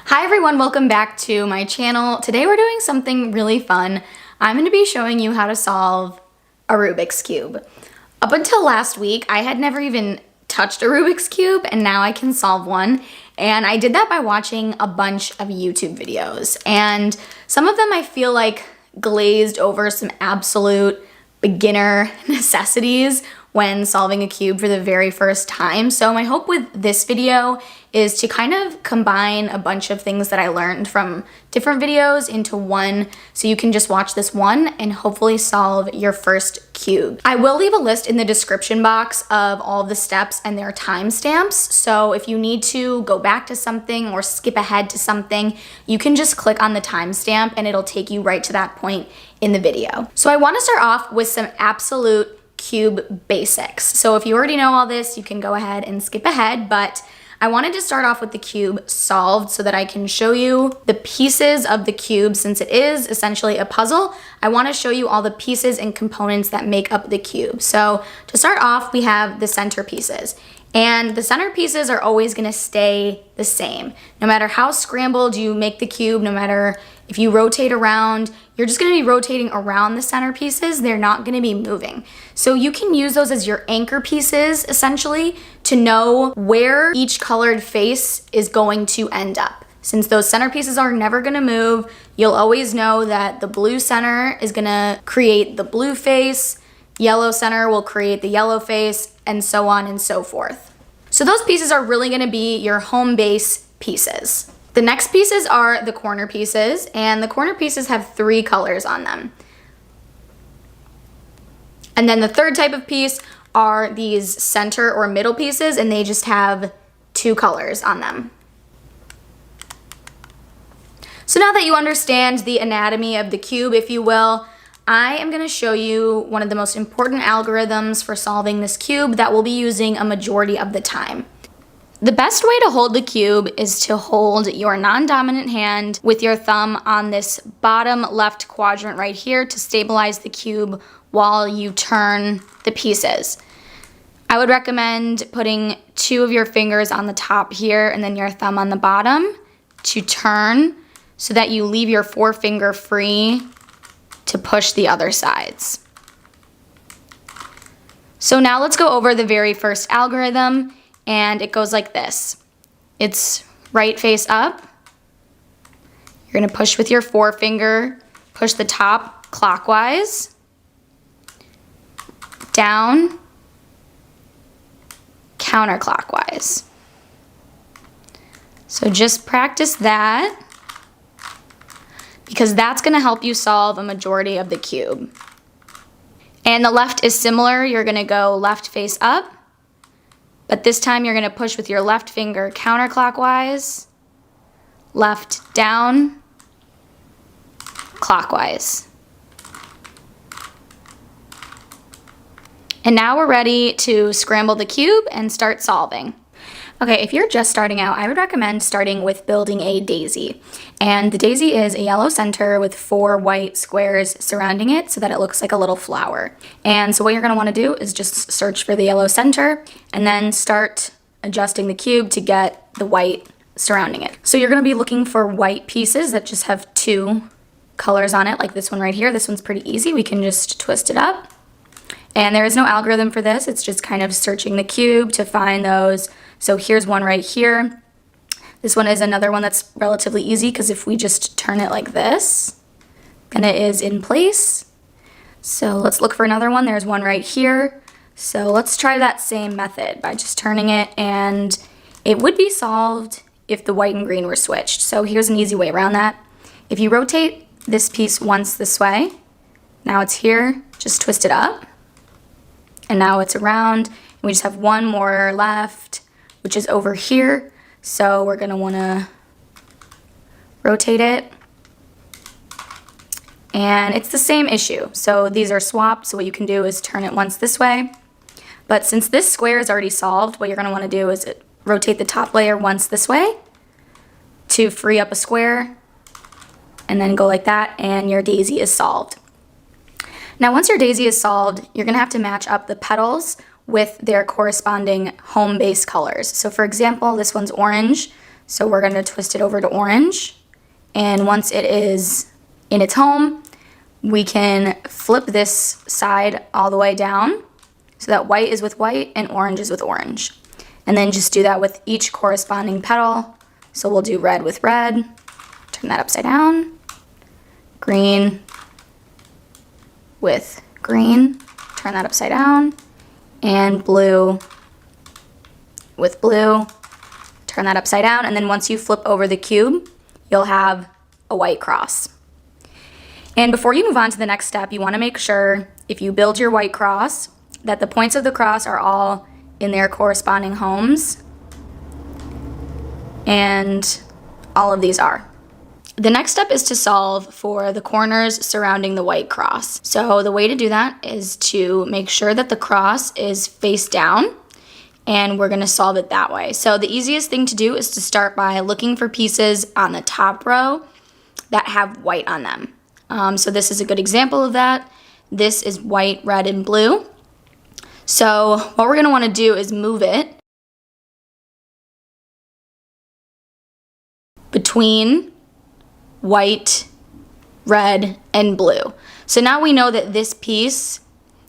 Hi everyone, welcome back to my channel. Today we're doing something really fun. I'm going to be showing you how to solve a Rubik's Cube. Up until last week, I had never even touched a Rubik's Cube, and now I can solve one. And I did that by watching a bunch of YouTube videos. And some of them I feel like glazed over some absolute beginner necessities when solving a cube for the very first time. So my hope with this video is to kind of combine a bunch of things that I learned from different videos into one, so you can just watch this one and hopefully solve your first cube. I will leave a list in the description box of all the steps and their timestamps, so if you need to go back to something or skip ahead to something, you can just click on the timestamp and it'll take you right to that point in the video. So I want to start off with some absolute cube basics. So if you already know all this, you can go ahead and skip ahead, but I wanted to start off with the cube solved so that I can show you the pieces of the cube. Since it is essentially a puzzle, I want to show you all the pieces and components that make up the cube. So to start off, we have the center pieces. And the center pieces are always going to stay the same. No matter how scrambled you make the cube, no matter if you rotate around, you're just going to be rotating around the center pieces. They're not going to be moving. So you can use those as your anchor pieces, essentially, to know where each colored face is going to end up. Since those center pieces are never going to move, you'll always know that the blue center is going to create the blue face, yellow center will create the yellow face, and so on and so forth. So those pieces are really going to be your home base pieces. The next pieces are the corner pieces, and the corner pieces have 3 colors on them. And then the third type of piece are these center or middle pieces, and they just have 2 colors on them. So now that you understand the anatomy of the cube, if you will, I am going to show you one of the most important algorithms for solving this cube that we'll be using a majority of the time. The best way to hold the cube is to hold your non-dominant hand with your thumb on this bottom left quadrant right here to stabilize the cube while you turn the pieces. I would recommend putting 2 of your fingers on the top here and then your thumb on the bottom to turn so that you leave your forefinger free to push the other sides. So now let's go over the very first algorithm, and it goes like this. It's right face up. You're going to push with your forefinger, push the top clockwise, down, counterclockwise. So just practice that, because that's going to help you solve a majority of the cube. And the left is similar. You're going to go left face up, but this time you're going to push with your left finger counterclockwise, left down, clockwise. And now we're ready to scramble the cube and start solving. Okay, if you're just starting out, I would recommend starting with building a daisy. And the daisy is a yellow center with 4 white squares surrounding it so that it looks like a little flower. And so what you're going to want to do is just search for the yellow center and then start adjusting the cube to get the white surrounding it. So you're going to be looking for white pieces that just have 2 colors on it, like this one right here. This one's pretty easy. We can just twist it up. And there is no algorithm for this. It's just kind of searching the cube to find those. So here's one right here. This one is another one that's relatively easy, because if we just turn it like this, then it is in place. So let's look for another one. There's one right here. So let's try that same method by just turning it, and it would be solved if the white and green were switched. So here's an easy way around that. If you rotate this piece once this way, now it's here, just twist it up. And now it's around, and we just have one more left, which is over here. So we're going to want to rotate it. And it's the same issue. So these are swapped, so what you can do is turn it once this way. But since this square is already solved, what you're going to want to do is rotate the top layer once this way to free up a square, and then go like that, and your daisy is solved. Now, once your daisy is solved, you're going to have to match up the petals with their corresponding home base colors. So for example, this one's orange, So we're gonna twist it over to orange. And once it is in its home, we can flip this side all the way down so that white is with white and orange is with orange. And then just do that with each corresponding petal. So we'll do red with red, turn that upside down, green with green, turn that upside down, and blue with blue, turn that upside down. And then once you flip over the cube, you'll have a white cross. And before you move on to the next step, you want to make sure if you build your white cross that the points of the cross are all in their corresponding homes. And all of these are. The next step is to solve for the corners surrounding the white cross. So the way to do that is to make sure that the cross is face down, and we're gonna solve it that way. So the easiest thing to do is to start by looking for pieces on the top row that have white on them. So this is a good example of that. This is white, red, and blue. So what we're gonna wanna do is move it between white, red, and blue. So now we know that this piece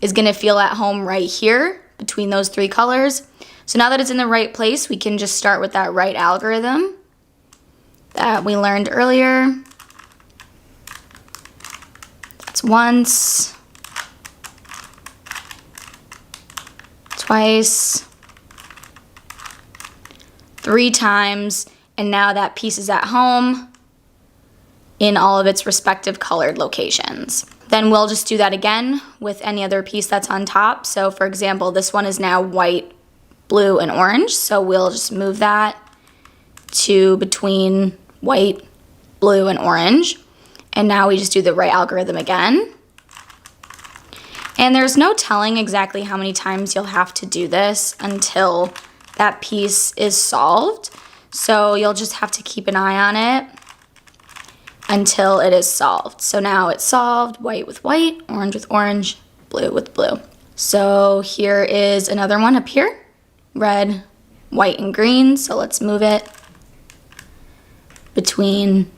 is gonna feel at home right here between those three colors. So now that it's in the right place, we can just start with that right algorithm that we learned earlier. That's once, twice, 3 times, and now that piece is at home in all of its respective colored locations. Then we'll just do that again with any other piece that's on top. So for example, this one is now white, blue, and orange. So we'll just move that to between white, blue, and orange. And now we just do the right algorithm again. And there's no telling exactly how many times you'll have to do this until that piece is solved. So you'll just have to keep an eye on it until it is solved. So now it's solved, white with white, orange with orange, blue with blue. So here is another one up here, red, white, and green. So let's move it between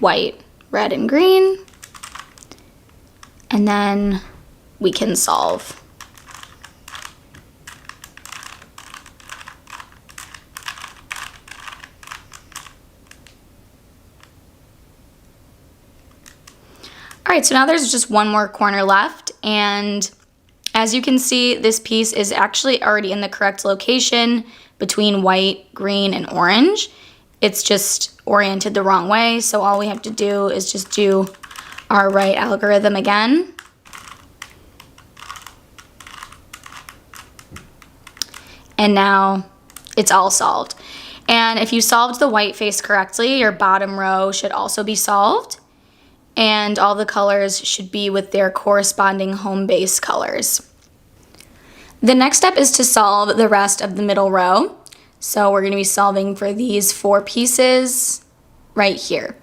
white, red, and green. And then we can solve. All right, so now there's just one more corner left, and as you can see, this piece is actually already in the correct location between white, green, and orange. It's just oriented the wrong way, so all we have to do is just do our right algorithm again. And now it's all solved. And if you solved the white face correctly, your bottom row should also be solved. And all the colors should be with their corresponding home base colors. The next step is to solve the rest of the middle row. So we're gonna be solving for these 4 pieces right here.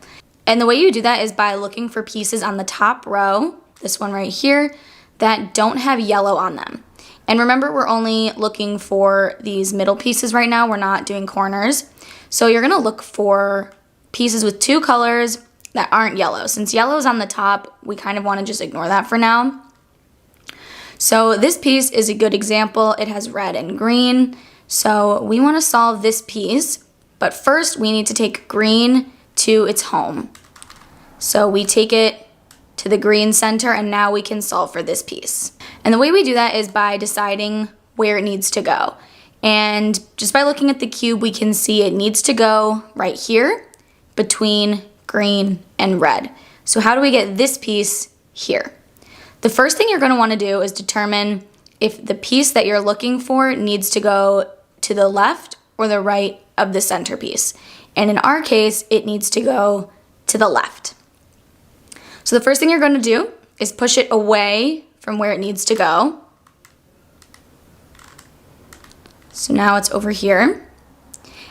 And the way you do that is by looking for pieces on the top row, this one right here, that don't have yellow on them. And remember, we're only looking for these middle pieces right now. We're not doing corners. So you're gonna look for pieces with 2 colors that aren't yellow. Since yellow is on the top, we kind of want to just ignore that for now. So this piece is a good example. It has red and green. So we want to solve this piece, but first we need to take green to its home. So we take it to the green center, and now we can solve for this piece. And the way we do that is by deciding where it needs to go. And just by looking at the cube, we can see it needs to go right here between green and red. So how do we get this piece here? The first thing you're going to want to do is determine if the piece that you're looking for needs to go to the left or the right of the centerpiece. And in our case, it needs to go to the left. So the first thing you're going to do is push it away from where it needs to go. So now it's over here.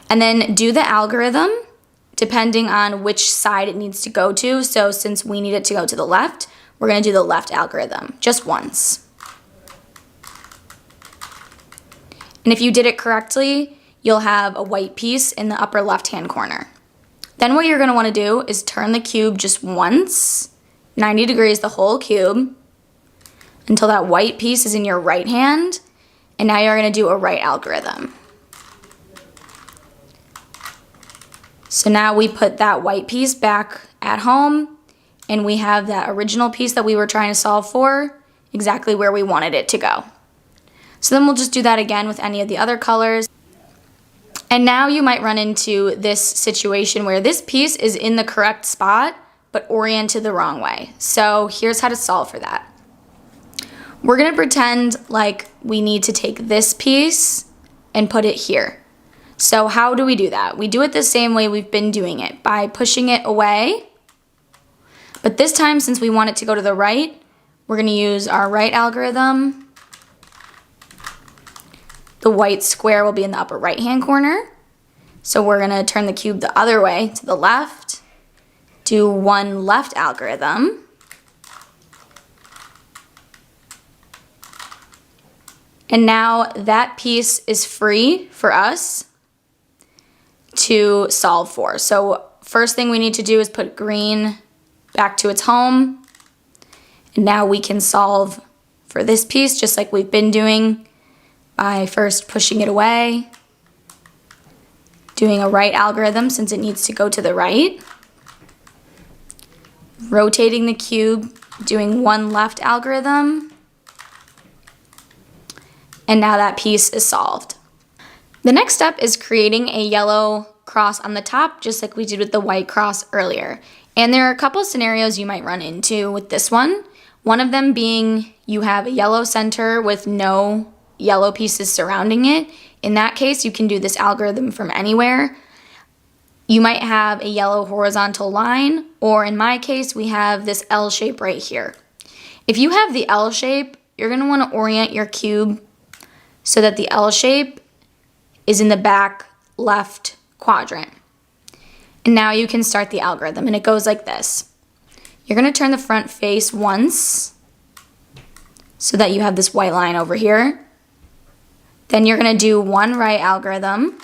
And then do the algorithm depending on which side it needs to go to. So since we need it to go to the left, we're going to do the left algorithm just once. And if you did it correctly, you'll have a white piece in the upper left-hand corner. Then what you're gonna wanna do is turn the cube just once, 90 degrees the whole cube, until that white piece is in your right hand, and now you're gonna do a right algorithm. So now we put that white piece back at home, and we have that original piece that we were trying to solve for exactly where we wanted it to go. So then we'll just do that again with any of the other colors. And now you might run into this situation where this piece is in the correct spot, but oriented the wrong way. So here's how to solve for that. We're gonna pretend like we need to take this piece and put it here. So how do we do that? We do it the same way we've been doing it, by pushing it away. But this time, since we want it to go to the right, we're gonna use our right algorithm. The white square will be in the upper right-hand corner. So we're gonna turn the cube the other way to the left, do one left algorithm. And now that piece is free for us to solve for. So first thing we need to do is put green back to its home. And now we can solve for this piece just like we've been doing, by first pushing it away, doing a right algorithm since it needs to go to the right, rotating the cube, doing one left algorithm, and now that piece is solved. The next step is creating a yellow cross on the top, just like we did with the white cross earlier. And there are a couple scenarios you might run into with this one. One of them being you have a yellow center with no yellow pieces surrounding it. In that case, you can do this algorithm from anywhere. You might have a yellow horizontal line, or in my case, we have this L shape right here. If you have the L shape, you're gonna wanna orient your cube so that the L shape is in the back left quadrant. And now you can start the algorithm, and it goes like this. You're gonna turn the front face once so that you have this white line over here. Then you're gonna do one right algorithm,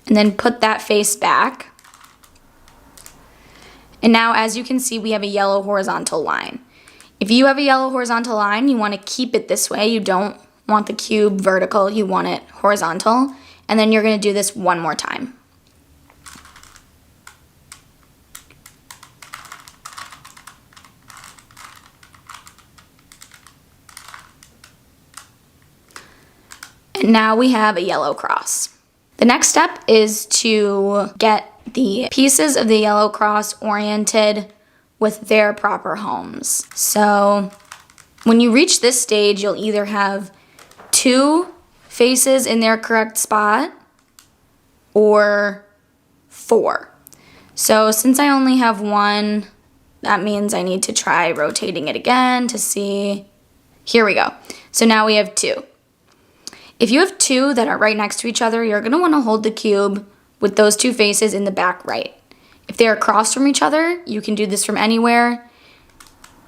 and then put that face back. And now, as you can see, we have a yellow horizontal line. If you have a yellow horizontal line, you wanna keep it this way. You don't want the cube vertical, you want it horizontal. And then you're gonna do this one more time. And now we have a yellow cross. The next step is to get the pieces of the yellow cross oriented with their proper homes. So when you reach this stage, you'll either have two faces in their correct spot or four. So since I only have one, that means I need to try rotating it again to see. Here we go. So now we have two. If you have two that are right next to each other, you're gonna wanna hold the cube with those two faces in the back right. If they're across from each other, you can do this from anywhere.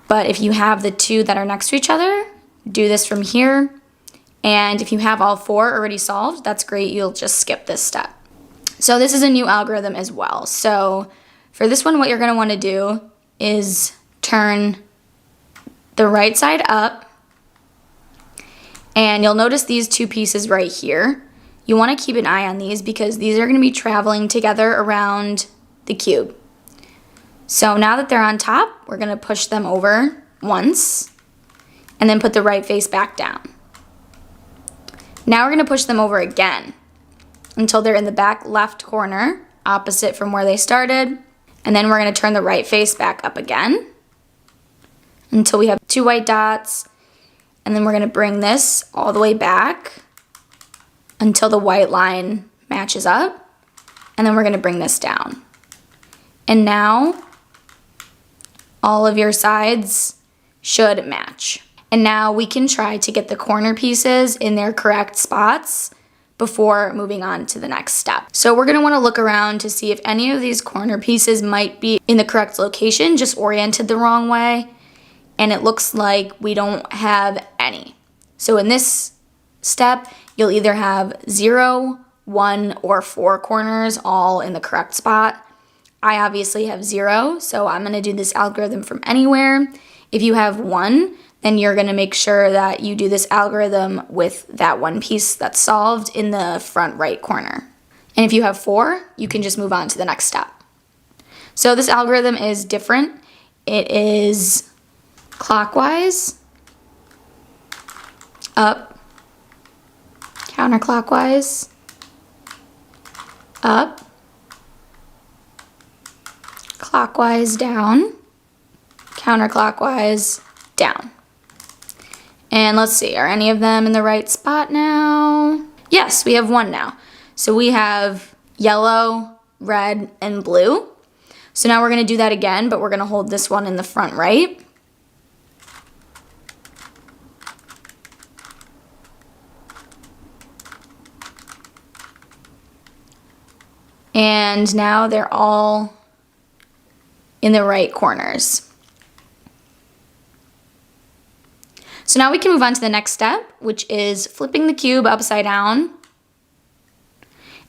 But if you have the two that are next to each other, do this from here. And if you have all four already solved, that's great, you'll just skip this step. So this is a new algorithm as well. So for this one, what you're gonna wanna do is turn the right side up, and you'll notice these two pieces right here. You wanna keep an eye on these because these are gonna be traveling together around the cube. So now that they're on top, we're gonna push them over once and then put the right face back down. Now we're gonna push them over again until they're in the back left corner, opposite from where they started. And then we're gonna turn the right face back up again until we have two white dots. And then we're gonna bring this all the way back until the white line matches up. And then we're gonna bring this down. And now all of your sides should match. And now we can try to get the corner pieces in their correct spots before moving on to the next step. So we're gonna wanna look around to see if any of these corner pieces might be in the correct location, just oriented the wrong way. And it looks like we don't have any. So in this step, you'll either have 0, 1, or 4 corners all in the correct spot. I obviously have 0, so I'm gonna do this algorithm from anywhere. If you have 1, then you're gonna make sure that you do this algorithm with that one piece that's solved in the front right corner. And if you have 4, you can just move on to the next step. So this algorithm is different. It is clockwise, up, counterclockwise, up, clockwise down, counterclockwise down. And let's see, are any of them in the right spot now? Yes, we have 1 now. So we have yellow, red, and blue. So now we're gonna do that again, but we're gonna hold this one in the front right. And now they're all in the right corners. So now we can move on to the next step, which is flipping the cube upside down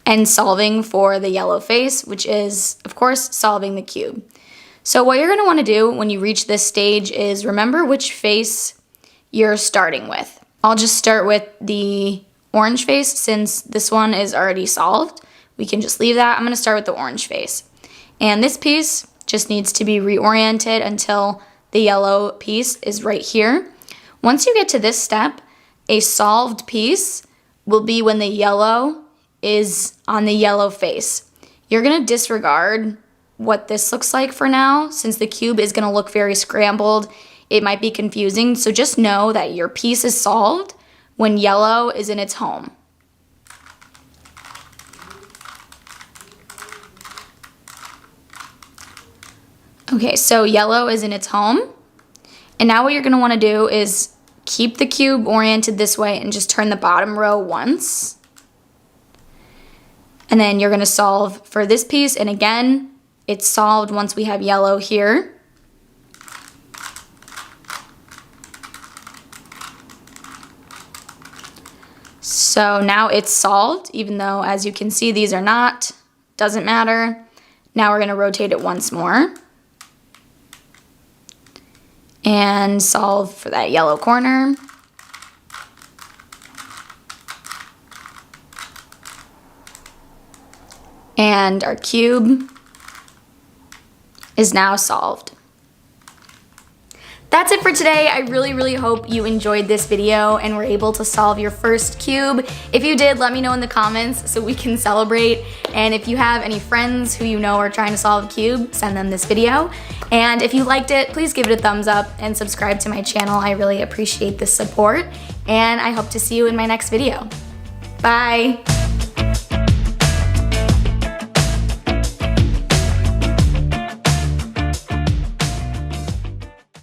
and solving for the yellow face, which is, of course, solving the cube. So what you're gonna wanna do when you reach this stage is remember which face you're starting with. I'll just start with the orange face since this one is already solved. We can just leave that. I'm gonna start with the orange face. And this piece just needs to be reoriented until the yellow piece is right here. Once you get to this step, a solved piece will be when the yellow is on the yellow face. You're gonna disregard what this looks like for now, since the cube is gonna look very scrambled. It might be confusing, so just know that your piece is solved when yellow is in its home. Okay, so yellow is in its home. And now what you're gonna wanna do is keep the cube oriented this way and just turn the bottom row once. And then you're gonna solve for this piece, and again, it's solved once we have yellow here. So now it's solved, even though as you can see, these are not, doesn't matter. Now we're gonna rotate it once more and solve for that yellow corner. And our cube is now solved. That's it for today. I really hope you enjoyed this video and were able to solve your first cube. If you did, let me know in the comments so we can celebrate. And if you have any friends who you know are trying to solve a cube, send them this video. And if you liked it, please give it a thumbs up and subscribe to my channel. I really appreciate the support, and I hope to see you in my next video. Bye.